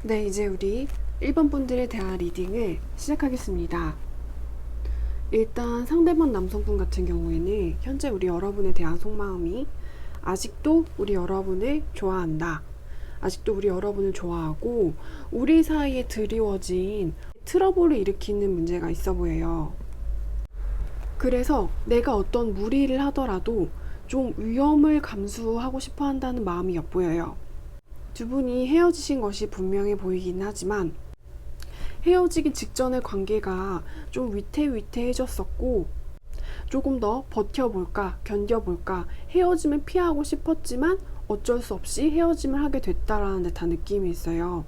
네, 이제 우리 1번 분들에 대한 리딩을 시작하겠습니다. 일단 상대방 남성분 같은 경우에는 현재 우리 여러분에 대한 속마음이 아직도 우리 여러분을 좋아한다. 아직도 우리 여러분을 좋아하고 우리 사이에 드리워진 트러블을 일으키는 문제가 있어 보여요. 그래서 내가 어떤 무리를 하더라도 좀 위험을 감수하고 싶어 한다는 마음이 엿보여요. 두 분이 헤어지신 것이 분명해 보이긴 하지만 헤어지기 직전의 관계가 좀 위태위태해졌었고 조금 더 버텨볼까 견뎌볼까 헤어짐을 피하고 싶었지만 어쩔 수 없이 헤어짐을 하게 됐다라는 듯한 느낌이 있어요.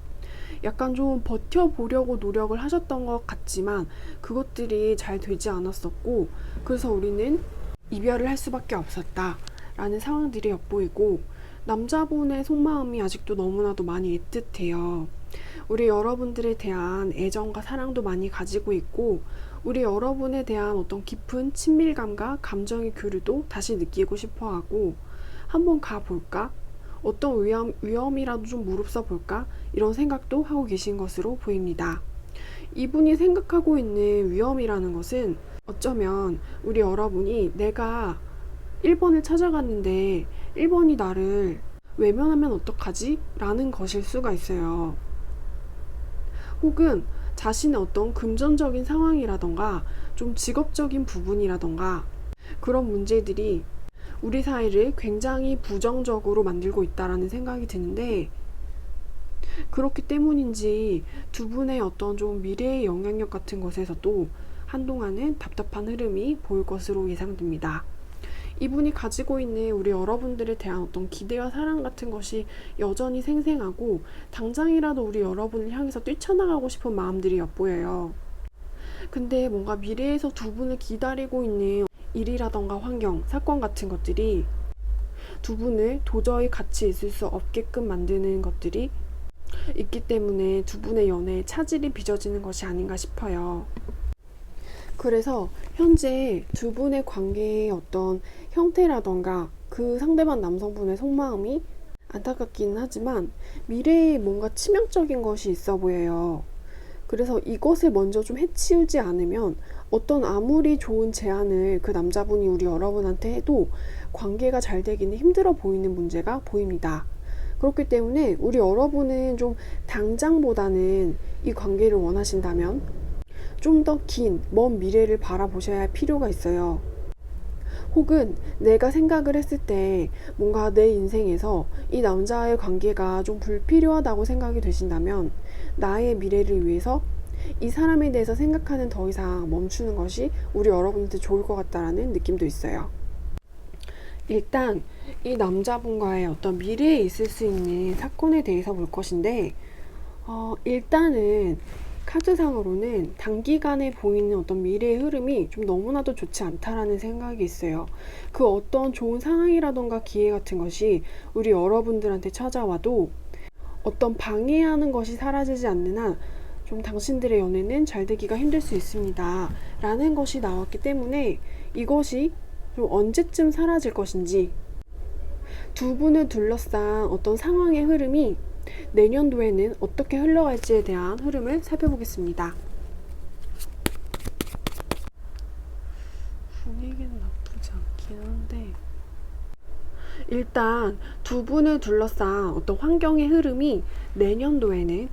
약간 좀 버텨보려고 노력을 하셨던 것 같지만 그것들이 잘 되지 않았었고 그래서 우리는 이별을 할 수밖에 없었다라는 상황들이 엿보이고 남자분의 속마음이 아직도 너무나도 많이 애틋해요. 우리 여러분들에 대한 애정과 사랑도 많이 가지고 있고 우리 여러분에 대한 어떤 깊은 친밀감과 감정의 교류도 다시 느끼고 싶어하고 한번 가볼까? 어떤 위험이라도 좀 무릅써 볼까? 이런 생각도 하고 계신 것으로 보입니다. 이분이 생각하고 있는 위험이라는 것은 어쩌면 우리 여러분이 내가 1번을 찾아갔는데 1번이 나를 외면하면 어떡하지? 라는 것일 수가 있어요. 혹은 자신의 어떤 금전적인 상황이라던가 좀 직업적인 부분이라던가 그런 문제들이 우리 사이를 굉장히 부정적으로 만들고 있다라는 생각이 드는데 그렇기 때문인지 두 분의 어떤 좀 미래의 영향력 같은 것에서도 한동안은 답답한 흐름이 보일 것으로 예상됩니다. 이분이 가지고 있는 우리 여러분들에 대한 어떤 기대와 사랑 같은 것이 여전히 생생하고 당장이라도 우리 여러분을 향해서 뛰쳐나가고 싶은 마음들이 엿보여요. 근데 뭔가 미래에서 두 분을 기다리고 있는 일이라던가 환경, 사건 같은 것들이 두 분을 도저히 같이 있을 수 없게끔 만드는 것들이 있기 때문에 두 분의 연애에 차질이 빚어지는 것이 아닌가 싶어요. 그래서 현재 두 분의 관계의 어떤 형태라던가 그 상대방 남성분의 속마음이 안타깝기는 하지만 미래에 뭔가 치명적인 것이 있어 보여요. 그래서 이것을 먼저 좀 해치우지 않으면 어떤 아무리 좋은 제안을 그 남자분이 우리 여러분한테 해도 관계가 잘 되기는 힘들어 보이는 문제가 보입니다. 그렇기 때문에 우리 여러분은 좀 당장보다는 이 관계를 원하신다면 좀 더 긴, 먼 미래를 바라보셔야 할 필요가 있어요. 혹은 내가 생각을 했을 때 뭔가 내 인생에서 이 남자의 관계가 좀 불필요하다고 생각이 되신다면 나의 미래를 위해서 이 사람에 대해서 생각하는 더 이상 멈추는 것이 우리 여러분한테 좋을 것 같다라는 느낌도 있어요. 일단 이 남자분과의 어떤 미래에 있을 수 있는 사건에 대해서 볼 것인데 일단은 카드상으로는 단기간에 보이는 어떤 미래의 흐름이 좀 너무나도 좋지 않다라는 생각이 있어요. 그 어떤 좋은 상황이라던가 기회 같은 것이 우리 여러분들한테 찾아와도 어떤 방해하는 것이 사라지지 않는 한 좀 당신들의 연애는 잘 되기가 힘들 수 있습니다. 라는 것이 나왔기 때문에 이것이 좀 언제쯤 사라질 것인지 두 분을 둘러싼 어떤 상황의 흐름이 내년도에는 어떻게 흘러갈지에 대한 흐름을 살펴보겠습니다. 분위기는 나쁘지 않긴 한데 일단 두 분을 둘러싼 어떤 환경의 흐름이 내년도에는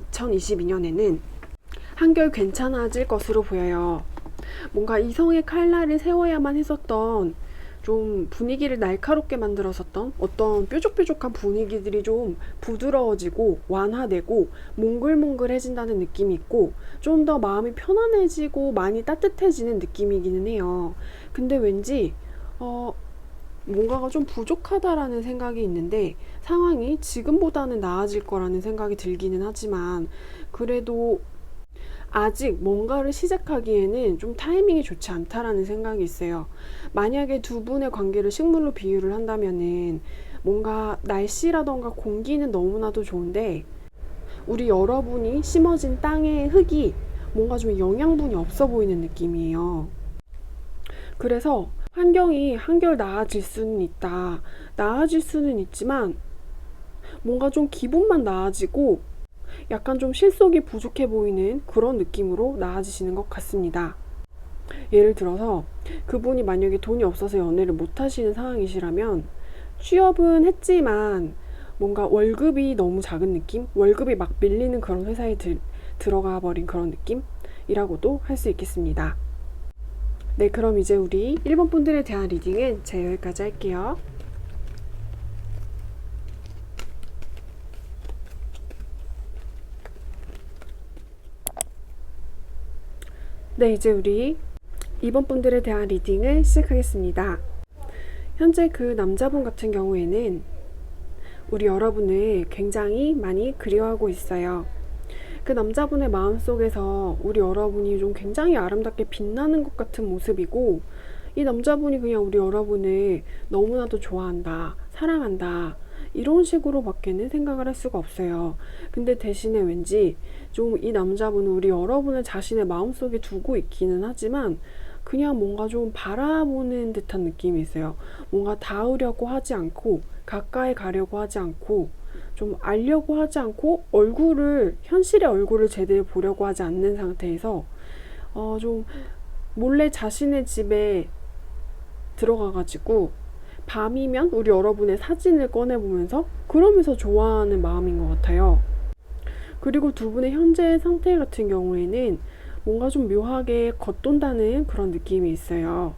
2022년에는 한결 괜찮아질 것으로 보여요. 뭔가 이성의 칼날을 세워야만 했었던 좀 분위기를 날카롭게 만들었었던 어떤 뾰족뾰족한 분위기들이 좀 부드러워지고 완화되고 몽글몽글해진다는 느낌이 있고 좀 더 마음이 편안해지고 많이 따뜻해지는 느낌이기는 해요. 근데 왠지 뭔가가 좀 부족하다라는 생각이 있는데 상황이 지금보다는 나아질 거라는 생각이 들기는 하지만 그래도 아직 뭔가를 시작하기에는 좀 타이밍이 좋지 않다라는 생각이 있어요. 만약에 두 분의 관계를 식물로 비유를 한다면은 뭔가 날씨라던가 공기는 너무나도 좋은데 우리 여러분이 심어진 땅의 흙이 뭔가 좀 영양분이 없어 보이는 느낌이에요. 그래서 환경이 한결 나아질 수는 있다. 나아질 수는 있지만 뭔가 좀 기분만 나아지고 약간 좀 실속이 부족해 보이는 그런 느낌으로 나아지시는 것 같습니다. 예를 들어서 그분이 만약에 돈이 없어서 연애를 못 하시는 상황이시라면 취업은 했지만 뭔가 월급이 너무 작은 느낌? 월급이 막 밀리는 그런 회사에 들어가 버린 그런 느낌이라고도 할 수 있겠습니다. 네, 그럼 이제 우리 1번 분들에 대한 리딩은 제가 여기까지 할게요. 네, 이제 우리 2번 분들에 대한 리딩을 시작하겠습니다. 현재 그 남자분 같은 경우에는 우리 여러분을 굉장히 많이 그리워하고 있어요. 그 남자분의 마음속에서 우리 여러분이 좀 굉장히 아름답게 빛나는 것 같은 모습이고, 이 남자분이 그냥 우리 여러분을 너무나도 좋아한다, 사랑한다, 이런 식으로 밖에는 생각을 할 수가 없어요. 근데 대신에 왠지 좀 이 남자분은 우리 여러분을 자신의 마음속에 두고 있기는 하지만 그냥 뭔가 좀 바라보는 듯한 느낌이 있어요. 뭔가 닿으려고 하지 않고, 가까이 가려고 하지 않고, 좀 알려고 하지 않고, 현실의 얼굴을 제대로 보려고 하지 않는 상태에서 좀 몰래 자신의 집에 들어가가지고 밤이면 우리 여러분의 사진을 꺼내보면서 그러면서 좋아하는 마음인 것 같아요. 그리고 두 분의 현재 상태 같은 경우에는 뭔가 좀 묘하게 겉돈다는 그런 느낌이 있어요.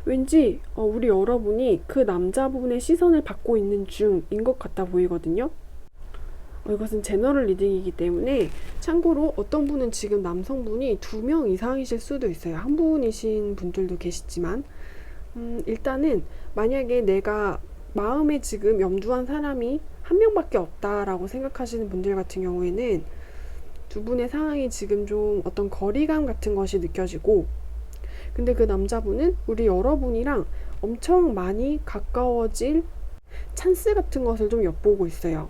왠지 우리 여러분이 그 남자분의 시선을 받고 있는 중인 것 같아 보이거든요. 이것은 제너럴 리딩이기 때문에 참고로 어떤 분은 지금 남성분이 2명 이상이실 수도 있어요. 한 분이신 분들도 계시지만 일단은 만약에 내가 마음에 지금 염두한 사람이 한 명밖에 없다라고 생각하시는 분들 같은 경우에는 두 분의 상황이 지금 좀 어떤 거리감 같은 것이 느껴지고, 근데 그 남자분은 우리 여러분이랑 엄청 많이 가까워질 찬스 같은 것을 좀 엿보고 있어요.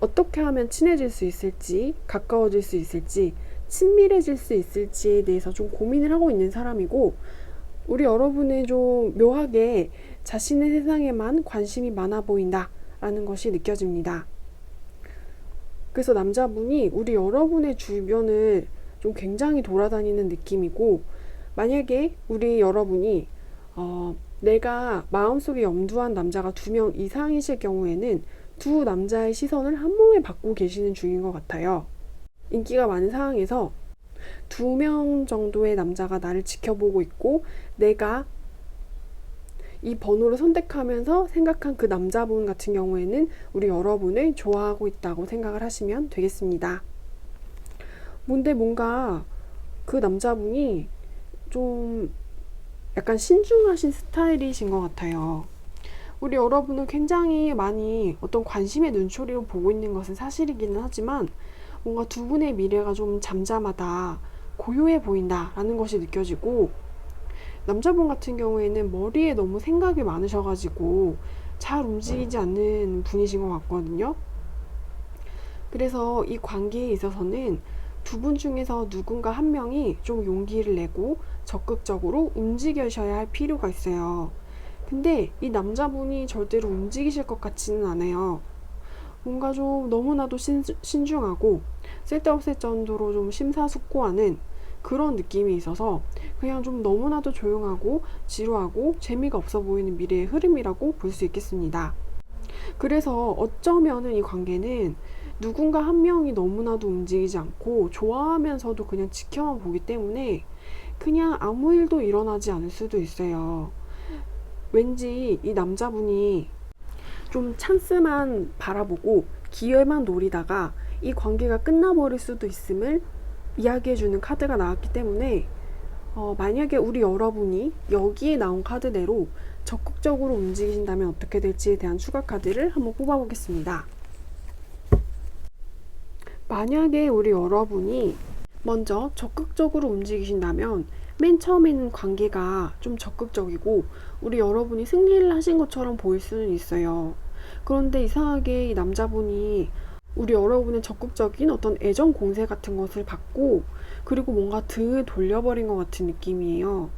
어떻게 하면 친해질 수 있을지, 가까워질 수 있을지, 친밀해질 수 있을지에 대해서 좀 고민을 하고 있는 사람이고, 우리 여러분은 좀 묘하게 자신의 세상에만 관심이 많아 보인다 라는 것이 느껴집니다. 그래서 남자분이 우리 여러분의 주변을 좀 굉장히 돌아다니는 느낌이고, 만약에 우리 여러분이 내가 마음속에 염두한 남자가 2명 이상이실 경우에는 두 남자의 시선을 한 몸에 받고 계시는 중인 것 같아요. 인기가 많은 상황에서 2명 정도의 남자가 나를 지켜보고 있고, 내가 이 번호를 선택하면서 생각한 그 남자분 같은 경우에는 우리 여러분을 좋아하고 있다고 생각을 하시면 되겠습니다. 근데 뭔가 그 남자분이 좀 약간 신중하신 스타일이신 것 같아요. 우리 여러분은 굉장히 많이 어떤 관심의 눈초리로 보고 있는 것은 사실이기는 하지만 뭔가 두 분의 미래가 좀 잠잠하다, 고요해 보인다 라는 것이 느껴지고, 남자분 같은 경우에는 머리에 너무 생각이 많으셔가지고 잘 움직이지 않는 분이신 것 같거든요. 그래서 이 관계에 있어서는 두 분 중에서 누군가 한 명이 좀 용기를 내고 적극적으로 움직이셔야 할 필요가 있어요. 근데 이 남자분이 절대로 움직이실 것 같지는 않아요. 뭔가 좀 너무나도 신중하고 쓸데없을 정도로 좀 심사숙고하는 그런 느낌이 있어서 그냥 좀 너무나도 조용하고 지루하고 재미가 없어 보이는 미래의 흐름이라고 볼 수 있겠습니다. 그래서 어쩌면은 이 관계는 누군가 한 명이 너무나도 움직이지 않고 좋아하면서도 그냥 지켜만 보기 때문에 그냥 아무 일도 일어나지 않을 수도 있어요. 왠지 이 남자분이 좀 찬스만 바라보고 기회만 노리다가 이 관계가 끝나버릴 수도 있음을 이야기해주는 카드가 나왔기 때문에 만약에 우리 여러분이 여기에 나온 카드대로 적극적으로 움직이신다면 어떻게 될지에 대한 추가 카드를 한번 뽑아보겠습니다. 만약에 우리 여러분이 먼저 적극적으로 움직이신다면 맨 처음에는 관계가 좀 적극적이고 우리 여러분이 승리를 하신 것처럼 보일 수는 있어요. 그런데 이상하게 이 남자분이 우리 여러분의 적극적인 어떤 애정 공세 같은 것을 받고 그리고 뭔가 등을 돌려버린 것 같은 느낌이에요.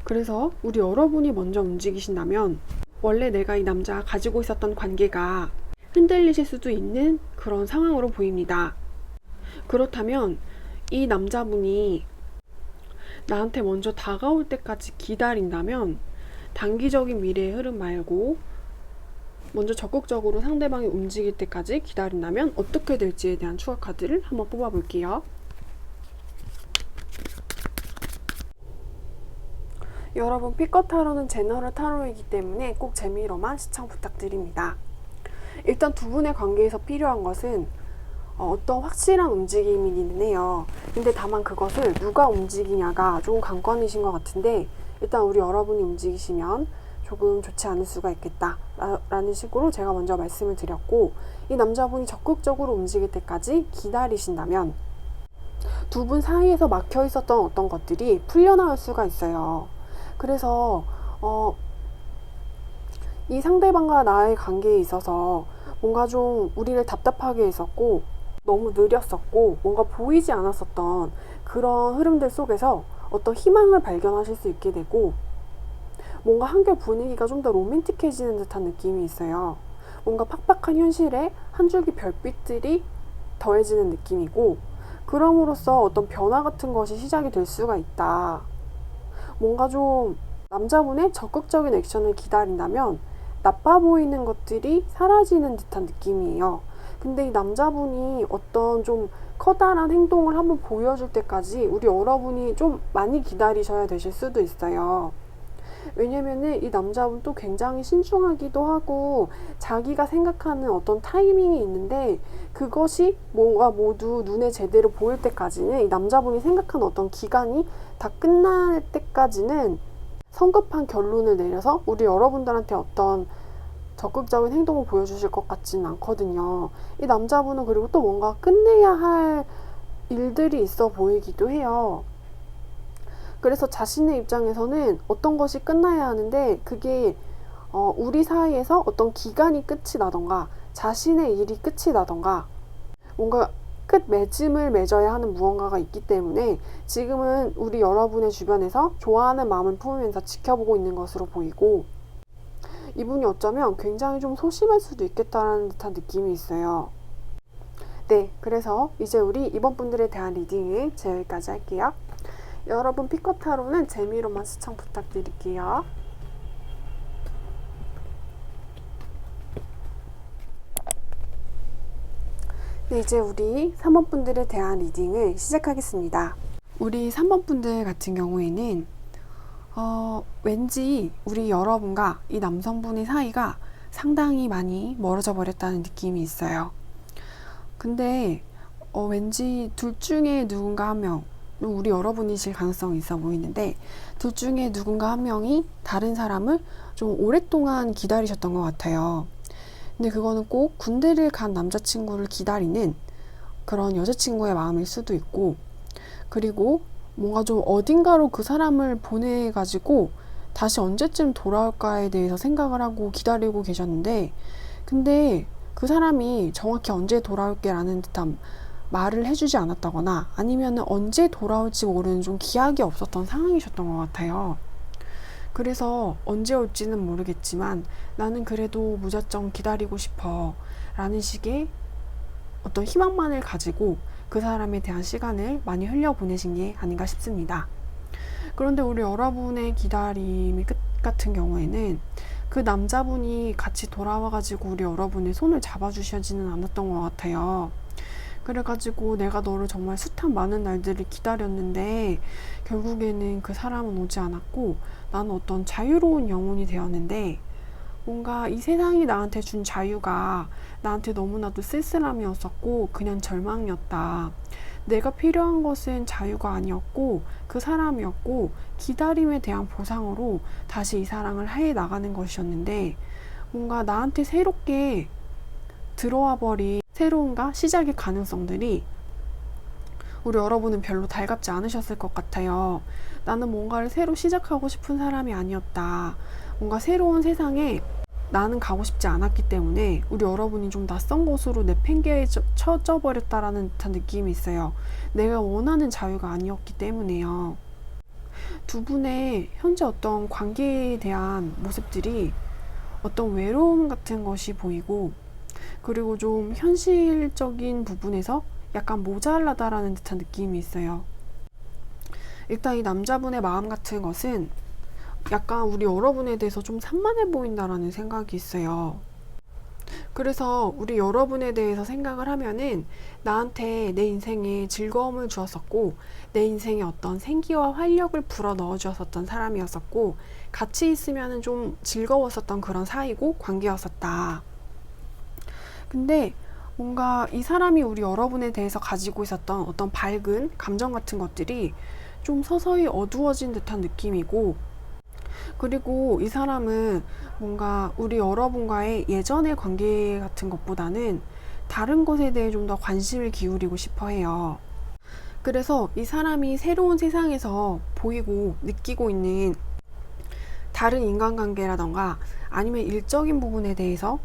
그래서 우리 여러분이 먼저 움직이신다면 원래 내가 이 남자가 가지고 있었던 관계가 흔들리실 수도 있는 그런 상황으로 보입니다. 그렇다면 이 남자분이 나한테 먼저 다가올 때까지 기다린다면 단기적인 미래의 흐름 말고 먼저 적극적으로 상대방이 움직일 때까지 기다린다면 어떻게 될지에 대한 추가 카드를 한번 뽑아볼게요. 여러분, 피커 타로는 제너럴 타로이기 때문에 꼭 재미로만 시청 부탁드립니다. 일단 두 분의 관계에서 필요한 것은 어떤 확실한 움직임이기는 해요. 근데 다만 그것을 누가 움직이냐가 조금 관건이신 것 같은데, 일단 우리 여러분이 움직이시면 조금 좋지 않을 수가 있겠다 라는 식으로 제가 먼저 말씀을 드렸고, 이 남자분이 적극적으로 움직일 때까지 기다리신다면 두 분 사이에서 막혀 있었던 어떤 것들이 풀려나올 수가 있어요. 그래서 이 상대방과 나의 관계에 있어서 뭔가 좀 우리를 답답하게 했었고 너무 느렸었고 뭔가 보이지 않았었던 그런 흐름들 속에서 어떤 희망을 발견하실 수 있게 되고, 뭔가 한결 분위기가 좀 더 로맨틱해지는 듯한 느낌이 있어요. 뭔가 팍팍한 현실에 한 줄기 별빛들이 더해지는 느낌이고, 그럼으로써 어떤 변화 같은 것이 시작이 될 수가 있다. 뭔가 좀 남자분의 적극적인 액션을 기다린다면 나빠 보이는 것들이 사라지는 듯한 느낌이에요. 근데 이 남자분이 어떤 좀 커다란 행동을 한번 보여줄 때까지 우리 여러분이 좀 많이 기다리셔야 되실 수도 있어요. 왜냐면은 이 남자분 또 굉장히 신중하기도 하고 자기가 생각하는 어떤 타이밍이 있는데, 그것이 뭔가 모두 눈에 제대로 보일 때까지는, 이 남자분이 생각한 어떤 기간이 다 끝날 때까지는 성급한 결론을 내려서 우리 여러분들한테 어떤 적극적인 행동을 보여주실 것 같지는 않거든요. 이 남자분은 그리고 또 뭔가 끝내야 할 일들이 있어 보이기도 해요. 그래서 자신의 입장에서는 어떤 것이 끝나야 하는데, 그게 우리 사이에서 어떤 기간이 끝이 나던가 자신의 일이 끝이 나던가 뭔가 끝 맺음을 맺어야 하는 무언가가 있기 때문에 지금은 우리 여러분의 주변에서 좋아하는 마음을 품으면서 지켜보고 있는 것으로 보이고, 이분이 어쩌면 굉장히 좀 소심할 수도 있겠다라는 듯한 느낌이 있어요. 네, 그래서 이제 우리 이번 분들에 대한 리딩을 여기까지 할게요. 여러분, 피커 타로는 재미로만 시청 부탁드릴게요. 네, 이제 우리 3번 분들에 대한 리딩을 시작하겠습니다. 우리 3번 분들 같은 경우에는 왠지 우리 여러분과 이 남성분의 사이가 상당히 많이 멀어져 버렸다는 느낌이 있어요. 근데 왠지 둘 중에 누군가 한 명, 우리 여러분이실 가능성이 있어 보이는데, 둘 중에 누군가 한 명이 다른 사람을 좀 오랫동안 기다리셨던 것 같아요. 근데 그거는 꼭 군대를 간 남자친구를 기다리는 그런 여자친구의 마음일 수도 있고, 그리고 뭔가 좀 어딘가로 그 사람을 보내가지고 다시 언제쯤 돌아올까에 대해서 생각을 하고 기다리고 계셨는데, 근데 그 사람이 정확히 언제 돌아올게 라는 듯한 말을 해주지 않았다거나 아니면 언제 돌아올지 모르는 좀 기약이 없었던 상황이셨던 것 같아요. 그래서 언제 올지는 모르겠지만 나는 그래도 무작정 기다리고 싶어 라는 식의 어떤 희망만을 가지고 그 사람에 대한 시간을 많이 흘려보내신 게 아닌가 싶습니다. 그런데 우리 여러분의 기다림의 끝 같은 경우에는 그 남자분이 같이 돌아와가지고 우리 여러분의 손을 잡아주시지는 않았던 것 같아요. 그래가지고 내가 너를 정말 숱한 많은 날들을 기다렸는데 결국에는 그 사람은 오지 않았고 나는 어떤 자유로운 영혼이 되었는데, 뭔가 이 세상이 나한테 준 자유가 나한테 너무나도 쓸쓸함이었었고 그냥 절망이었다. 내가 필요한 것은 자유가 아니었고 그 사람이었고 기다림에 대한 보상으로 다시 이 사랑을 해 나가는 것이었는데, 뭔가 나한테 새롭게 들어와 버린 새로운가 시작의 가능성들이 우리 여러분은 별로 달갑지 않으셨을 것 같아요. 나는 뭔가를 새로 시작하고 싶은 사람이 아니었다. 뭔가 새로운 세상에 나는 가고 싶지 않았기 때문에 우리 여러분이 좀 낯선 곳으로 내팽개쳐져 버렸다라는 듯한 느낌이 있어요. 내가 원하는 자유가 아니었기 때문에요. 두 분의 현재 어떤 관계에 대한 모습들이 어떤 외로움 같은 것이 보이고, 그리고 좀 현실적인 부분에서 약간 모자라다라는 듯한 느낌이 있어요. 일단 이 남자분의 마음 같은 것은 약간 우리 여러분에 대해서 좀 산만해 보인다라는 생각이 있어요. 그래서 우리 여러분에 대해서 생각을 하면은 나한테 내 인생에 즐거움을 주었었고 내 인생에 어떤 생기와 활력을 불어 넣어 주었었던 사람이었었고 같이 있으면은 좀 즐거웠었던 그런 사이고 관계였었다. 근데 뭔가 이 사람이 우리 여러분에 대해서 가지고 있었던 어떤 밝은 감정 같은 것들이 좀 서서히 어두워진 듯한 느낌이고, 그리고 이 사람은 뭔가 우리 여러분과의 예전의 관계 같은 것보다는 다른 것에 대해 좀 더 관심을 기울이고 싶어 해요. 그래서 이 사람이 새로운 세상에서 보이고 느끼고 있는 다른 인간관계라던가 아니면 일적인 부분에 대해서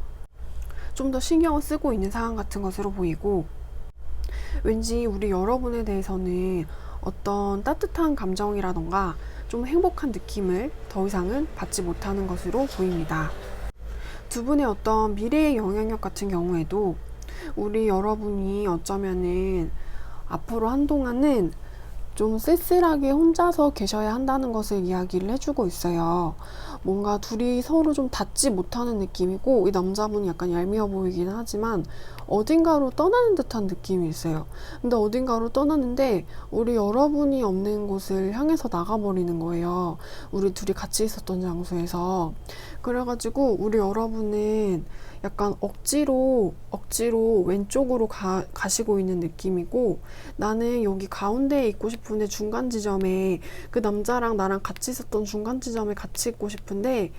좀 더 신경을 쓰고 있는 상황 같은 것으로 보이고, 왠지 우리 여러분에 대해서는 어떤 따뜻한 감정이라던가 좀 행복한 느낌을 더 이상은 받지 못하는 것으로 보입니다. 두 분의 어떤 미래의 영향력 같은 경우에도 우리 여러분이 어쩌면은 앞으로 한동안은 좀 쓸쓸하게 혼자서 계셔야 한다는 것을 이야기를 해주고 있어요. 뭔가 둘이 서로 좀 닿지 못하는 느낌이고, 이 남자분이 약간 얄미워 보이긴 하지만 어딘가로 떠나는 듯한 느낌이 있어요. 근데 어딘가로 떠나는데 우리 여러분이 없는 곳을 향해서 나가버리는 거예요. 우리 둘이 같이 있었던 장소에서. 그래가지고 우리 여러분은 약간 억지로 왼쪽으로 가시고 있는 느낌이고, 나는 여기 가운데에 있고 싶은데 중간 지점에 그 남자랑 나랑 같이 있었던 중간 지점에 같이 있고 싶은데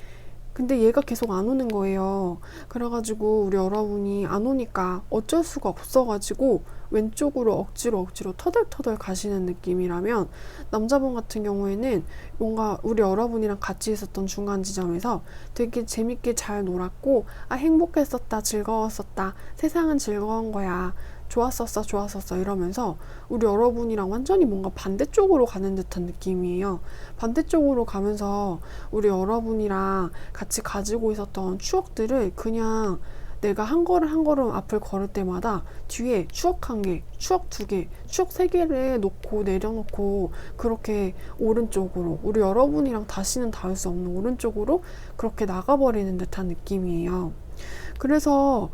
근데 얘가 계속 안 오는 거예요. 그래가지고 우리 여러분이 안 오니까 어쩔 수가 없어가지고 왼쪽으로 억지로 터덜터덜 가시는 느낌이라면, 남자분 같은 경우에는 뭔가 우리 여러분이랑 같이 있었던 중간 지점에서 되게 재밌게 잘 놀았고, 아 행복했었다, 즐거웠었다, 세상은 즐거운 거야, 좋았었어 이러면서 우리 여러분이랑 완전히 뭔가 반대쪽으로 가는 듯한 느낌이에요. 반대쪽으로 가면서 우리 여러분이랑 같이 가지고 있었던 추억들을 그냥 내가 한 걸음 앞을 걸을 때마다 뒤에 추억 한 개, 추억 두 개, 추억 세 개를 놓고 내려놓고 그렇게 오른쪽으로, 우리 여러분이랑 다시는 닿을 수 없는 오른쪽으로 그렇게 나가버리는 듯한 느낌이에요. 그래서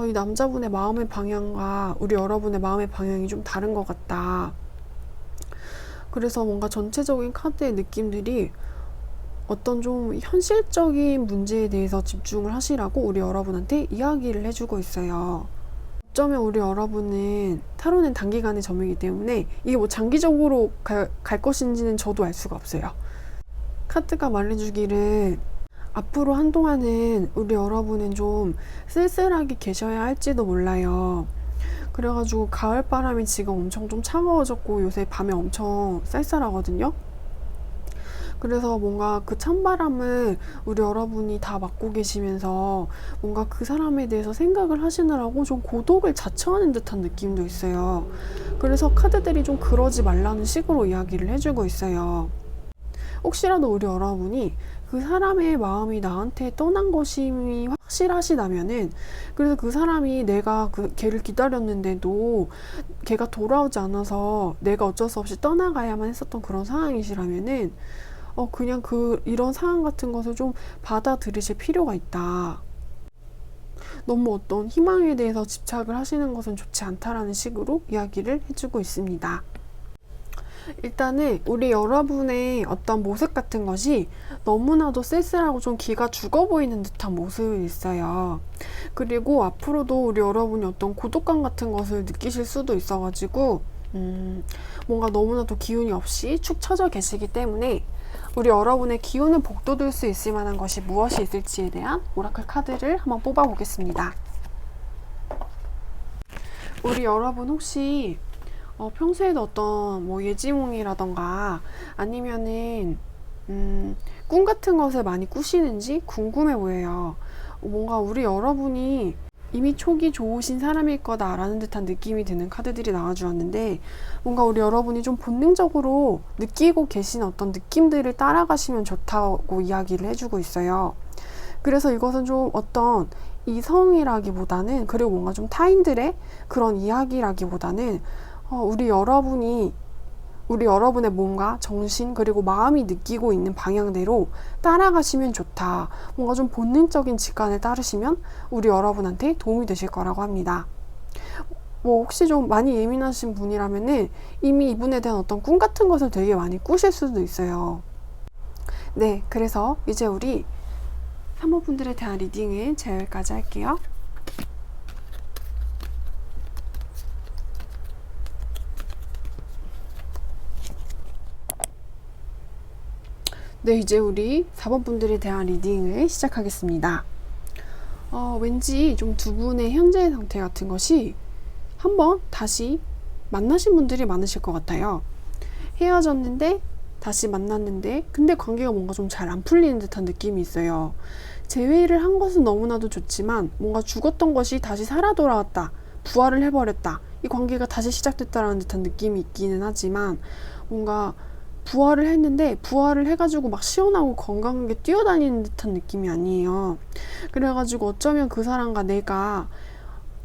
이 남자분의 마음의 방향과 우리 여러분의 마음의 방향이 좀 다른 것 같다. 그래서 뭔가 전체적인 카드의 느낌들이 어떤 좀 현실적인 문제에 대해서 집중을 하시라고 우리 여러분한테 이야기를 해주고 있어요. 어쩌면 우리 여러분은 타로는 단기간의 점이기 때문에 이게 뭐 장기적으로 갈 것인지는 저도 알 수가 없어요. 카드가 말해주기를 앞으로 한동안은 우리 여러분은 좀 쓸쓸하게 계셔야 할지도 몰라요. 그래가지고 가을바람이 지금 엄청 좀 차가워졌고 요새 밤에 엄청 쌀쌀하거든요. 그래서 뭔가 그 찬바람을 우리 여러분이 다 맞고 계시면서 뭔가 그 사람에 대해서 생각을 하시느라고 좀 고독을 자처하는 듯한 느낌도 있어요. 그래서 카드들이 좀 그러지 말라는 식으로 이야기를 해주고 있어요. 혹시라도 우리 여러분이 그 사람의 마음이 나한테 떠난 것이 확실하시다면은, 그래서 그 사람이 내가 걔를 기다렸는데도 걔가 돌아오지 않아서 내가 어쩔 수 없이 떠나가야만 했었던 그런 상황이시라면은 그냥 이런 상황 같은 것을 좀 받아들이실 필요가 있다. 너무 어떤 희망에 대해서 집착을 하시는 것은 좋지 않다라는 식으로 이야기를 해주고 있습니다. 일단은 우리 여러분의 어떤 모습 같은 것이 너무나도 쓸쓸하고 좀 기가 죽어 보이는 듯한 모습이 있어요. 그리고 앞으로도 우리 여러분이 어떤 고독감 같은 것을 느끼실 수도 있어가지고 뭔가 너무나도 기운이 없이 축 처져 계시기 때문에 우리 여러분의 기운을 북돋을 수 있을 만한 것이 무엇이 있을지에 대한 오라클 카드를 한번 뽑아 보겠습니다. 우리 여러분 혹시 평소에도 어떤 뭐 예지몽이라던가 아니면은 꿈 같은 것을 많이 꾸시는지 궁금해 보여요. 뭔가 우리 여러분이 이미 촉이 좋으신 사람일 거다라는 듯한 느낌이 드는 카드들이 나와주었는데, 뭔가 우리 여러분이 좀 본능적으로 느끼고 계신 어떤 느낌들을 따라가시면 좋다고 이야기를 해주고 있어요. 그래서 이것은 좀 어떤 이성이라기보다는, 그리고 뭔가 좀 타인들의 그런 이야기라기보다는 우리 여러분의 몸과 정신 그리고 마음이 느끼고 있는 방향대로 따라가시면 좋다. 뭔가 좀 본능적인 직관을 따르시면 우리 여러분한테 도움이 되실 거라고 합니다. 뭐 혹시 좀 많이 예민하신 분이라면은 이미 이분에 대한 어떤 꿈 같은 것을 되게 많이 꾸실 수도 있어요. 네, 그래서 이제 우리 3호 분들에 대한 리딩은 제가 여기까지 할게요. 네, 이제 우리 4번 분들에 대한 리딩을 시작하겠습니다. 왠지 좀 두 분의 현재 상태 같은 것이 한번 다시 만나신 분들이 많으실 것 같아요. 헤어졌는데 다시 만났는데 근데 관계가 뭔가 좀 잘 안 풀리는 듯한 느낌이 있어요. 재회를 한 것은 너무나도 좋지만 뭔가 죽었던 것이 다시 살아 돌아왔다, 부활을 해버렸다, 이 관계가 다시 시작됐다라는 듯한 느낌이 있기는 하지만 뭔가 부활을 했는데 부활을 해가지고 막 시원하고 건강하게 뛰어다니는 듯한 느낌이 아니에요. 그래가지고 어쩌면 그 사람과 내가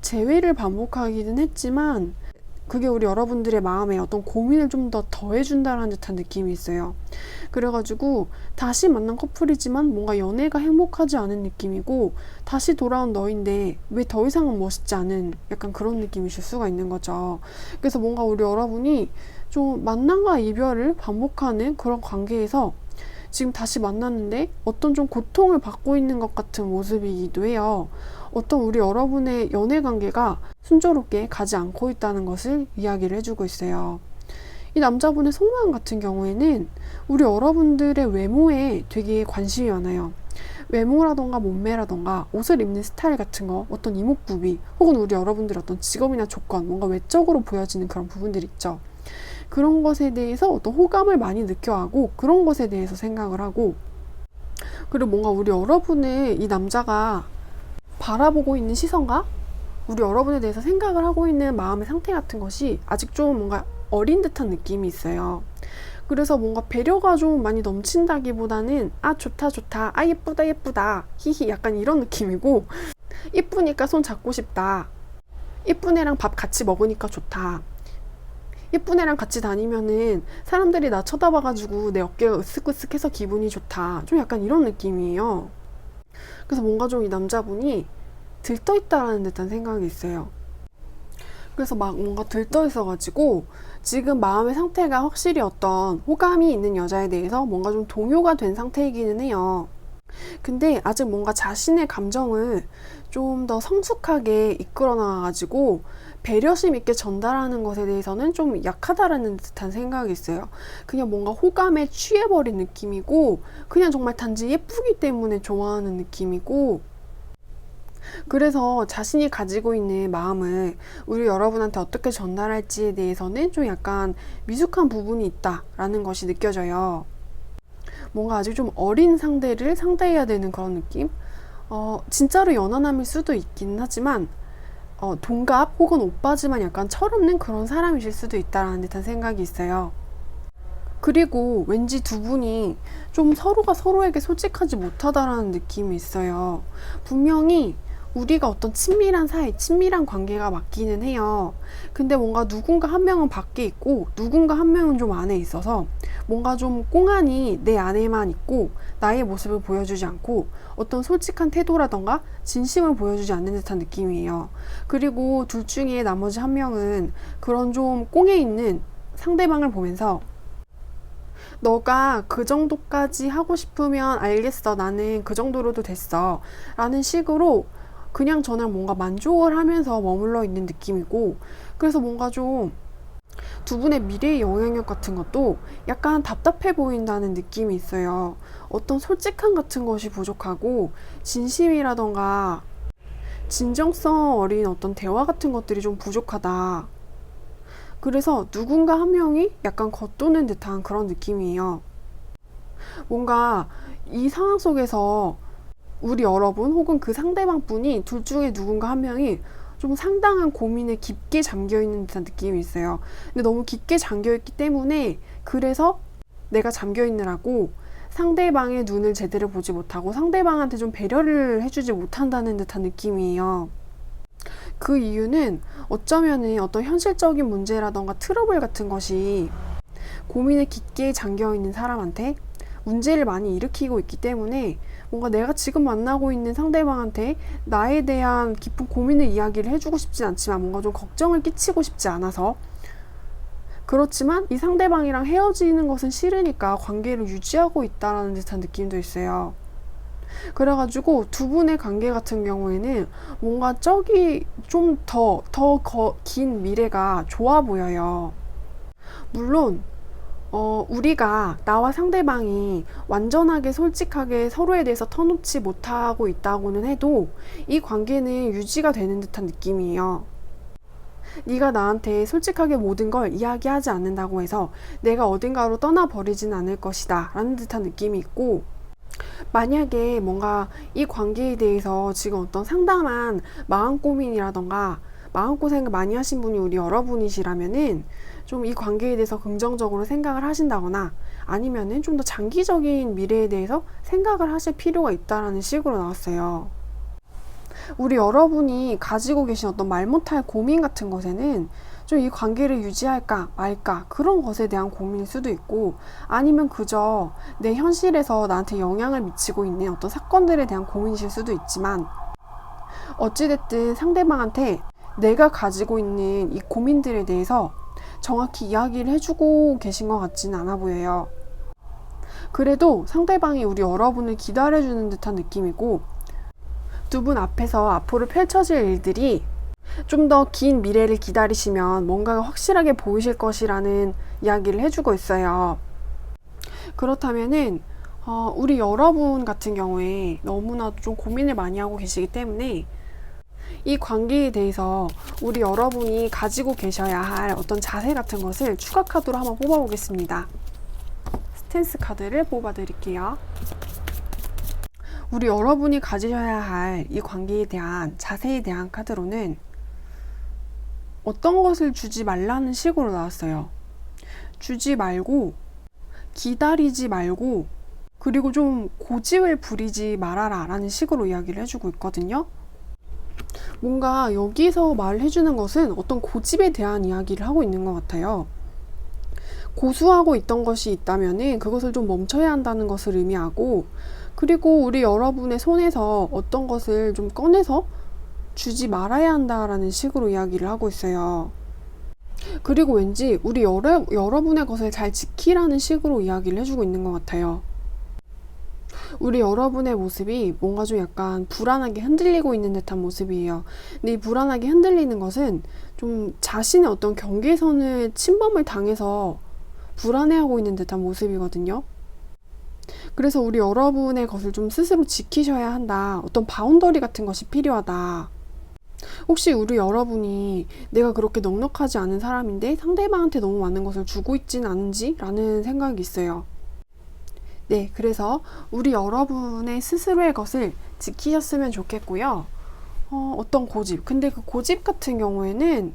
재회를 반복하기는 했지만 그게 우리 여러분들의 마음에 어떤 고민을 좀 더 더해준다라는 듯한 느낌이 있어요. 그래가지고 다시 만난 커플이지만 뭔가 연애가 행복하지 않은 느낌이고 다시 돌아온 너인데 왜 더 이상은 멋있지 않은 약간 그런 느낌이실 수가 있는 거죠. 그래서 뭔가 우리 여러분이 좀 만남과 이별을 반복하는 그런 관계에서 지금 다시 만났는데 어떤 좀 고통을 받고 있는 것 같은 모습이기도 해요. 어떤 우리 여러분의 연애 관계가 순조롭게 가지 않고 있다는 것을 이야기를 해주고 있어요. 이 남자분의 속마음 같은 경우에는 우리 여러분들의 외모에 되게 관심이 많아요. 외모라던가 몸매라던가 옷을 입는 스타일 같은 거, 어떤 이목구비, 혹은 우리 여러분들의 어떤 직업이나 조건, 뭔가 외적으로 보여지는 그런 부분들 있죠. 그런 것에 대해서 어떤 호감을 많이 느껴하고 그런 것에 대해서 생각을 하고, 그리고 뭔가 우리 여러분의 이 남자가 바라보고 있는 시선과 우리 여러분에 대해서 생각을 하고 있는 마음의 상태 같은 것이 아직 좀 뭔가 어린 듯한 느낌이 있어요. 그래서 뭔가 배려가 좀 많이 넘친다기보다는 좋다 좋다, 예쁘다 예쁘다, 히히, 약간 이런 느낌이고, 예쁘니까 손 잡고 싶다, 예쁜 애랑 밥 같이 먹으니까 좋다, 예쁜 애랑 같이 다니면은 사람들이 나 쳐다봐가지고 내 어깨가 으쓱으쓱해서 기분이 좋다, 좀 약간 이런 느낌이에요. 그래서 뭔가 좀 이 남자분이 들떠있다라는 듯한 생각이 있어요. 그래서 막 뭔가 들떠있어가지고 지금 마음의 상태가 확실히 어떤 호감이 있는 여자에 대해서 뭔가 좀 동요가 된 상태이기는 해요. 근데 아직 뭔가 자신의 감정을 좀 더 성숙하게 이끌어 나와가지고 배려심 있게 전달하는 것에 대해서는 좀 약하다라는 듯한 생각이 있어요. 그냥 뭔가 호감에 취해버린 느낌이고 그냥 정말 단지 예쁘기 때문에 좋아하는 느낌이고, 그래서 자신이 가지고 있는 마음을 우리 여러분한테 어떻게 전달할지에 대해서는 좀 약간 미숙한 부분이 있다라는 것이 느껴져요. 뭔가 아직 좀 어린 상대를 상대해야 되는 그런 느낌? 진짜로 연하남일 수도 있긴 하지만 동갑 혹은 오빠지만 약간 철없는 그런 사람이실 수도 있다라는 듯한 생각이 있어요. 그리고 왠지 두 분이 좀 서로가 서로에게 솔직하지 못하다라는 느낌이 있어요. 분명히 우리가 어떤 친밀한 사이, 친밀한 관계가 맞기는 해요. 근데 뭔가 누군가 한 명은 밖에 있고 누군가 한 명은 좀 안에 있어서 뭔가 좀 꽁안이 내 안에만 있고 나의 모습을 보여주지 않고 어떤 솔직한 태도라던가 진심을 보여주지 않는 듯한 느낌이에요. 그리고 둘 중에 나머지 한 명은 그런 좀 꽁에 있는 상대방을 보면서 너가 그 정도까지 하고 싶으면 알겠어, 나는 그 정도로도 됐어 라는 식으로 그냥 저는 뭔가 만족을 하면서 머물러 있는 느낌이고, 그래서 뭔가 좀 두 분의 미래의 영향력 같은 것도 약간 답답해 보인다는 느낌이 있어요. 어떤 솔직함 같은 것이 부족하고 진심이라던가 진정성 어린 어떤 대화 같은 것들이 좀 부족하다. 그래서 누군가 한 명이 약간 겉도는 듯한 그런 느낌이에요. 뭔가 이 상황 속에서 우리 여러분 혹은 그 상대방 분이 둘 중에 누군가 한 명이 좀 상당한 고민에 깊게 잠겨있는 듯한 느낌이 있어요. 근데 너무 깊게 잠겨있기 때문에 그래서 내가 잠겨있느라고 상대방의 눈을 제대로 보지 못하고 상대방한테 좀 배려를 해주지 못한다는 듯한 느낌이에요. 그 이유는 어쩌면은 어떤 현실적인 문제라던가 트러블 같은 것이 고민에 깊게 잠겨 있는 사람한테 문제를 많이 일으키고 있기 때문에 뭔가 내가 지금 만나고 있는 상대방한테 나에 대한 깊은 고민을 이야기를 해주고 싶진 않지만 뭔가 좀 걱정을 끼치고 싶지 않아서, 그렇지만 이 상대방이랑 헤어지는 것은 싫으니까 관계를 유지하고 있다라는 듯한 느낌도 있어요. 그래가지고 두 분의 관계 같은 경우에는 뭔가 저기 좀 더 긴 미래가 좋아 보여요. 물론 우리가, 나와 상대방이 완전하게 솔직하게 서로에 대해서 터놓지 못하고 있다고는 해도 이 관계는 유지가 되는 듯한 느낌이에요. 네가 나한테 솔직하게 모든 걸 이야기하지 않는다고 해서 내가 어딘가로 떠나버리진 않을 것이다 라는 듯한 느낌이 있고, 만약에 뭔가 이 관계에 대해서 지금 어떤 상당한 마음 고민이라던가 마음고생을 많이 하신 분이 우리 여러분이시라면은 좀 이 관계에 대해서 긍정적으로 생각을 하신다거나 아니면은 좀 더 장기적인 미래에 대해서 생각을 하실 필요가 있다라는 식으로 나왔어요. 우리 여러분이 가지고 계신 어떤 말 못할 고민 같은 것에는 좀 이 관계를 유지할까 말까 그런 것에 대한 고민일 수도 있고, 아니면 그저 내 현실에서 나한테 영향을 미치고 있는 어떤 사건들에 대한 고민이실 수도 있지만, 어찌됐든 상대방한테 내가 가지고 있는 이 고민들에 대해서 정확히 이야기를 해주고 계신 것 같지는 않아 보여요. 그래도 상대방이 우리 여러분을 기다려주는 듯한 느낌이고, 두 분 앞에서 앞으로 펼쳐질 일들이 좀 더 긴 미래를 기다리시면 뭔가가 확실하게 보이실 것이라는 이야기를 해주고 있어요. 그렇다면은 우리 여러분 같은 경우에 너무나도 좀 고민을 많이 하고 계시기 때문에 이 관계에 대해서 우리 여러분이 가지고 계셔야 할 어떤 자세 같은 것을 추가 카드로 한번 뽑아보겠습니다. 스탠스 카드를 뽑아드릴게요. 우리 여러분이 가지셔야 할 이 관계에 대한 자세에 대한 카드로는 어떤 것을 주지 말라는 식으로 나왔어요. 주지 말고, 기다리지 말고, 그리고 좀 고집을 부리지 말아라 라는 식으로 이야기를 해주고 있거든요. 뭔가 여기서 말해주는 것은 어떤 고집에 대한 이야기를 하고 있는 것 같아요. 고수하고 있던 것이 있다면은 그것을 좀 멈춰야 한다는 것을 의미하고, 그리고 우리 여러분의 손에서 어떤 것을 좀 꺼내서 주지 말아야 한다라는 식으로 이야기를 하고 있어요. 그리고 왠지 우리 여러분의 것을 잘 지키라는 식으로 이야기를 해주고 있는 것 같아요. 우리 여러분의 모습이 뭔가 좀 약간 불안하게 흔들리고 있는 듯한 모습이에요. 근데 이 불안하게 흔들리는 것은 좀 자신의 어떤 경계선을 침범을 당해서 불안해하고 있는 듯한 모습이거든요. 그래서 우리 여러분의 것을 좀 스스로 지키셔야 한다. 어떤 바운더리 같은 것이 필요하다. 혹시 우리 여러분이 내가 그렇게 넉넉하지 않은 사람인데 상대방한테 너무 많은 것을 주고 있지는 않은지? 라는 생각이 있어요. 네, 그래서 우리 여러분의 스스로의 것을 지키셨으면 좋겠고요. 어떤 고집. 근데 그 고집 같은 경우에는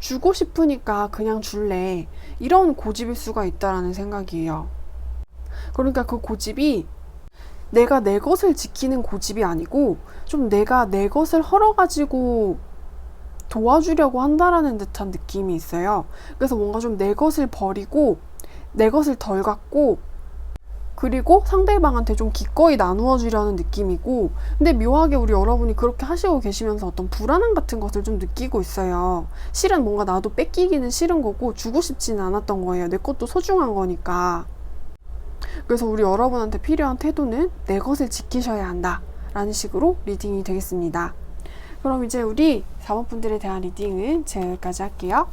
주고 싶으니까 그냥 줄래. 이런 고집일 수가 있다라는 생각이에요. 그러니까 그 고집이 내가 내 것을 지키는 고집이 아니고 좀 내가 내 것을 헐어가지고 도와주려고 한다라는 듯한 느낌이 있어요. 그래서 뭔가 좀 내 것을 버리고 내 것을 덜 갖고 그리고 상대방한테 좀 기꺼이 나누어 주려는 느낌이고, 근데 묘하게 우리 여러분이 그렇게 하시고 계시면서 어떤 불안함 같은 것을 좀 느끼고 있어요. 실은 뭔가 나도 뺏기기는 싫은 거고 주고 싶지는 않았던 거예요. 내 것도 소중한 거니까. 그래서 우리 여러분한테 필요한 태도는 내 것을 지키셔야 한다 라는 식으로 리딩이 되겠습니다. 그럼 이제 우리 4번 분들에 대한 리딩은 제가 여기까지 할게요.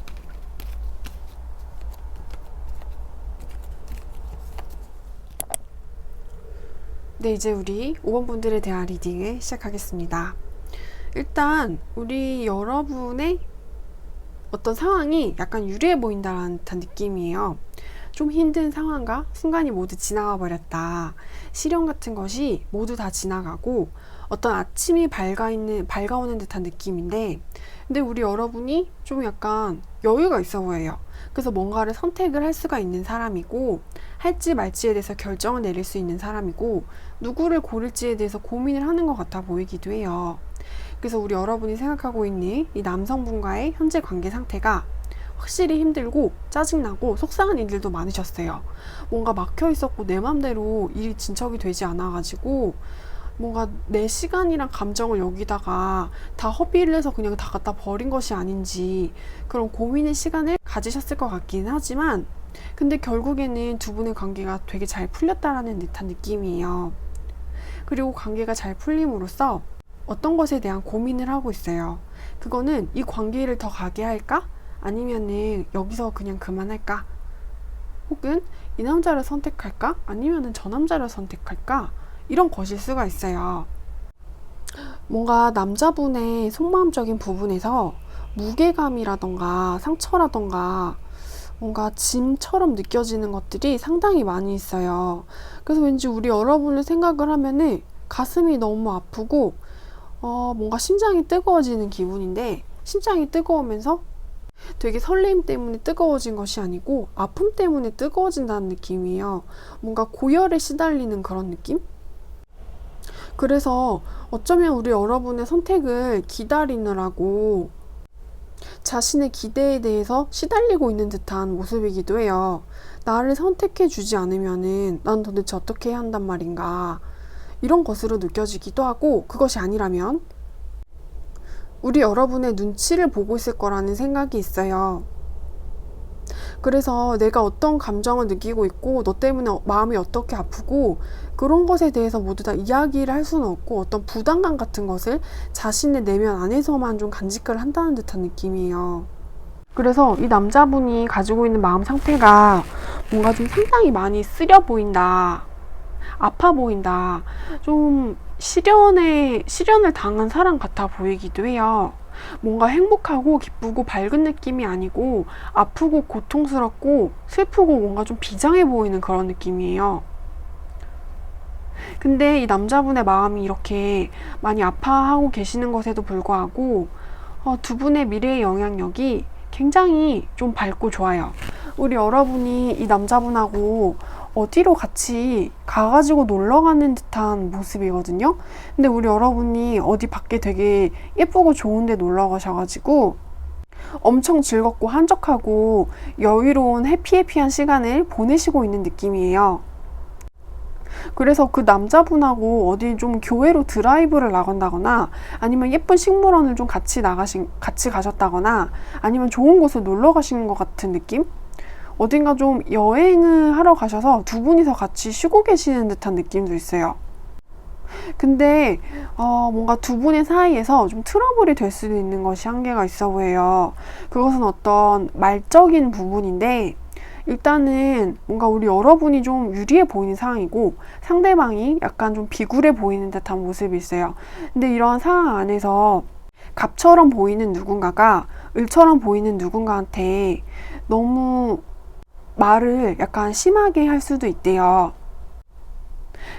네, 이제 우리 5번 분들에 대한 리딩을 시작하겠습니다. 일단 우리 여러분의 어떤 상황이 약간 유리해 보인다는 듯한 느낌이에요. 좀 힘든 상황과 순간이 모두 지나가 버렸다. 시련 같은 것이 모두 다 지나가고 어떤 아침이 밝아오는 듯한 느낌인데, 근데 우리 여러분이 좀 약간 여유가 있어 보여요. 그래서 뭔가를 선택을 할 수가 있는 사람이고, 할지 말지에 대해서 결정을 내릴 수 있는 사람이고, 누구를 고를지에 대해서 고민을 하는 것 같아 보이기도 해요. 그래서 우리 여러분이 생각하고 있는 이 남성분과의 현재 관계 상태가 확실히 힘들고 짜증나고 속상한 일들도 많으셨어요. 뭔가 막혀 있었고 내 맘대로 일이 진척이 되지 않아가지고 뭔가 내 시간이랑 감정을 여기다가 다 허비를 해서 그냥 다 갖다 버린 것이 아닌지 그런 고민의 시간을 가지셨을 것 같긴 하지만, 근데 결국에는 두 분의 관계가 되게 잘 풀렸다라는 듯한 느낌이에요. 그리고 관계가 잘 풀림으로써 어떤 것에 대한 고민을 하고 있어요. 그거는 이 관계를 더 가게 할까? 아니면은 여기서 그냥 그만할까? 혹은 이 남자를 선택할까? 아니면은 저 남자를 선택할까? 이런 것일 수가 있어요. 뭔가 남자분의 속마음적인 부분에서 무게감이라던가 상처라던가 뭔가 짐처럼 느껴지는 것들이 상당히 많이 있어요. 그래서 왠지 우리 여러분을 생각을 하면은 가슴이 너무 아프고 뭔가 심장이 뜨거워지는 기분인데, 심장이 뜨거우면서 되게 설레임 때문에 뜨거워진 것이 아니고 아픔 때문에 뜨거워진다는 느낌이에요. 뭔가 고열에 시달리는 그런 느낌? 그래서 어쩌면 우리 여러분의 선택을 기다리느라고 자신의 기대에 대해서 시달리고 있는 듯한 모습이기도 해요. 나를 선택해 주지 않으면은 난 도대체 어떻게 해야 한단 말인가, 이런 것으로 느껴지기도 하고, 그것이 아니라면 우리 여러분의 눈치를 보고 있을 거라는 생각이 있어요. 그래서 내가 어떤 감정을 느끼고 있고 너 때문에 마음이 어떻게 아프고 그런 것에 대해서 모두 다 이야기를 할 수는 없고, 어떤 부담감 같은 것을 자신의 내면 안에서만 좀 간직을 한다는 듯한 느낌이에요. 그래서 이 남자분이 가지고 있는 마음 상태가 뭔가 좀 상당히 많이 쓰려 보인다, 아파 보인다, 좀 시련을 당한 사람 같아 보이기도 해요. 뭔가 행복하고 기쁘고 밝은 느낌이 아니고 아프고 고통스럽고 슬프고 뭔가 좀 비장해 보이는 그런 느낌이에요. 근데 이 남자분의 마음이 이렇게 많이 아파하고 계시는 것에도 불구하고 두 분의 미래의 영향력이 굉장히 좀 밝고 좋아요. 우리 여러분이 이 남자분하고 어디로 같이 가가지고 놀러 가는 듯한 모습이거든요. 근데 우리 여러분이 어디 밖에 되게 예쁘고 좋은 데 놀러 가셔가지고 엄청 즐겁고 한적하고 여유로운 해피해피한 시간을 보내시고 있는 느낌이에요. 그래서 그 남자분하고 어디 좀 교외로 드라이브를 나간다거나, 아니면 예쁜 식물원을 좀 같이 가셨다거나, 아니면 좋은 곳을 놀러 가신 것 같은 느낌? 어딘가 좀 여행을 하러 가셔서 두 분이서 같이 쉬고 계시는 듯한 느낌도 있어요. 근데 뭔가 두 분의 사이에서 좀 트러블이 될 수도 있는 것이 한계가 있어 보여요. 그것은 어떤 말적인 부분인데, 일단은 뭔가 우리 여러분이 좀 유리해 보이는 상황이고 상대방이 약간 좀 비굴해 보이는 듯한 모습이 있어요. 근데 이러한 상황 안에서 갑처럼 보이는 누군가가 을처럼 보이는 누군가한테 너무 말을 약간 심하게 할 수도 있대요.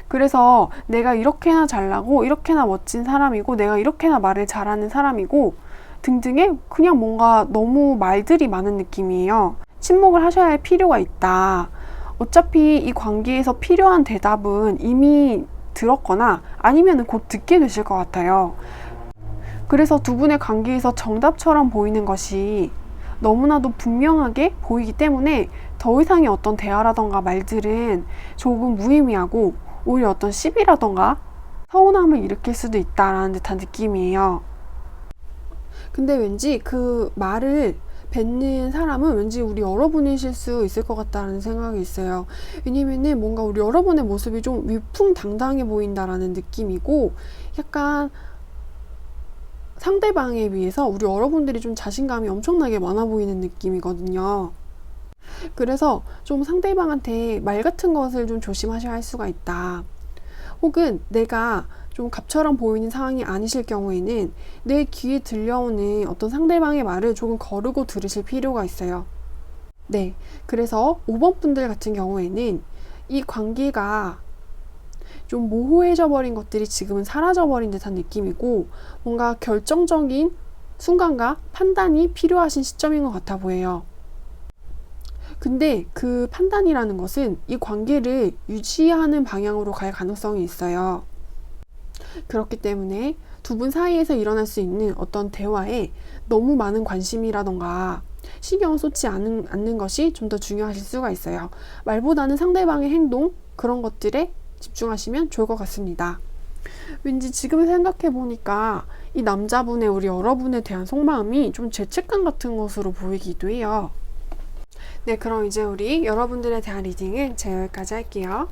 그래서 내가 이렇게나 잘나고 이렇게나 멋진 사람이고 내가 이렇게나 말을 잘하는 사람이고 등등의 그냥 뭔가 너무 말들이 많은 느낌이에요. 침묵을 하셔야 할 필요가 있다. 어차피 이 관계에서 필요한 대답은 이미 들었거나 아니면 곧 듣게 되실 것 같아요. 그래서 두 분의 관계에서 정답처럼 보이는 것이 너무나도 분명하게 보이기 때문에 더 이상의 어떤 대화라던가 말들은 조금 무의미하고 오히려 어떤 시비라던가 서운함을 일으킬 수도 있다라는 듯한 느낌이에요. 근데 왠지 그 말을 뱉는 사람은 왠지 우리 여러분이실 수 있을 것 같다는 생각이 있어요. 왜냐면은 뭔가 우리 여러분의 모습이 좀 위풍당당해 보인다라는 느낌이고, 약간 상대방에 비해서 우리 여러분들이 좀 자신감이 엄청나게 많아 보이는 느낌이거든요. 그래서 좀 상대방한테 말 같은 것을 좀 조심하셔야 할 수가 있다. 혹은 내가 좀 갑처럼 보이는 상황이 아니실 경우에는 내 귀에 들려오는 어떤 상대방의 말을 조금 거르고 들으실 필요가 있어요. 네, 그래서 5번 분들 같은 경우에는 이 관계가 좀 모호해져 버린 것들이 지금은 사라져 버린 듯한 느낌이고, 뭔가 결정적인 순간과 판단이 필요하신 시점인 것 같아 보여요. 근데 그 판단이라는 것은 이 관계를 유지하는 방향으로 갈 가능성이 있어요. 그렇기 때문에 두 분 사이에서 일어날 수 있는 어떤 대화에 너무 많은 관심이라던가 신경을 쏟지 않는 것이 좀 더 중요하실 수가 있어요. 말보다는 상대방의 행동, 그런 것들에 집중하시면 좋을 것 같습니다. 왠지 지금 생각해 보니까 이 남자분의 우리 여러분에 대한 속마음이 좀 죄책감 같은 것으로 보이기도 해요. 네, 그럼 이제 우리 여러분들에 대한 리딩은 제가 여기까지 할게요.